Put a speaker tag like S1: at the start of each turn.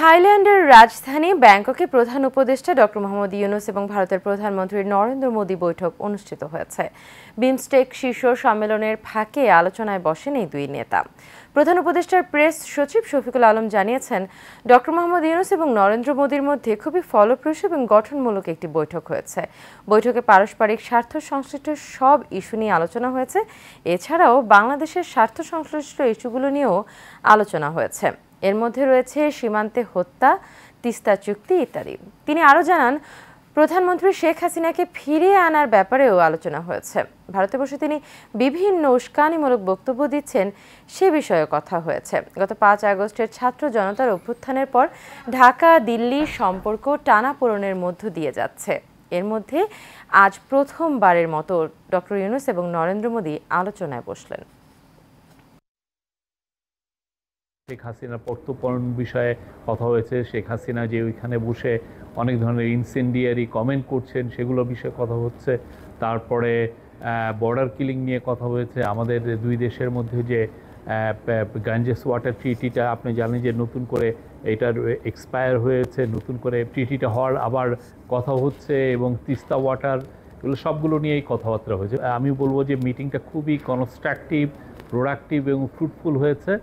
S1: থাইল্যান্ডের রাজধানী ব্যাংককে প্রধান উপদেষ্টা ডক্টর মোহাম্মদ ইউনূস এবং ভারতের প্রধানমন্ত্রী নরেন্দ্র মোদী বৈঠক অনুষ্ঠিত হয়েছে। বিমস্টেক শীর্ষ সম্মেলনের ফাঁকে আলোচনায় বসেন এই দুই নেতা। প্রধান উপদেষ্টার প্রেস সচিব শফিকুল আলম জানিয়েছেন, ডক্টর মোহাম্মদ ইউনূস এবং নরেন্দ্র মোদীর মধ্যে খুবই ফলপ্রসূ এবং গঠনমূলক একটি বৈঠক হয়েছে। বৈঠকে পারস্পরিক স্বার্থ সংশ্লিষ্ট সব ইস্যু নিয়ে আলোচনা হয়েছে। এছাড়াও বাংলাদেশের স্বার্থ সংশ্লিষ্ট ইস্যুগুলো নিয়েও আলোচনা হয়েছে। এর মধ্যে রয়েছে সীমান্তে হত্যা, তিস্তা চুক্তি ইত্যাদি। তিনি আরও জানান, প্রধানমন্ত্রী শেখ হাসিনাকে ফিরিয়ে আনার ব্যাপারেও আলোচনা হয়েছে। ভারতে বসে তিনি বিভিন্ন উস্কানিমূলক বক্তব্য দিচ্ছেন, সে বিষয়ে কথা হয়েছে। গত ৫ আগস্টের ছাত্র জনতার অভ্যুত্থানের পর ঢাকা দিল্লির সম্পর্ক টানাপোড়েনের মধ্য দিয়ে যাচ্ছে। এর মধ্যে আজ প্রথমবারের মতো ডক্টর ইউনূস এবং নরেন্দ্র মোদী আলোচনায় বসলেন।
S2: শেখ হাসিনার প্রত্যর্পণ বিষয়ে কথা হয়েছে। শেখ হাসিনা যে ওইখানে বসে অনেক ধরনের ইনসেন্ডিয়ারি কমেন্ট করছেন সেগুলোর বিষয়ে কথা হচ্ছে। তারপরে বর্ডার কিলিং নিয়ে কথা হয়েছে। আমাদের দুই দেশের মধ্যে যে গাঞ্জেস ওয়াটার ট্রিটিটা আপনি জানেন যে নতুন করে এটার এক্সপায়ার হয়েছে, নতুন করে ট্রিটিটা হওয়ার আবার কথা হচ্ছে, এবং তিস্তা ওয়াটার, এগুলো সবগুলো নিয়েই কথাবার্তা হয়েছে। আমি বলবো যে মিটিংটা খুবই কনস্ট্রাকটিভ, প্রোডাক্টিভ এবং ফ্রুটফুল হয়েছে।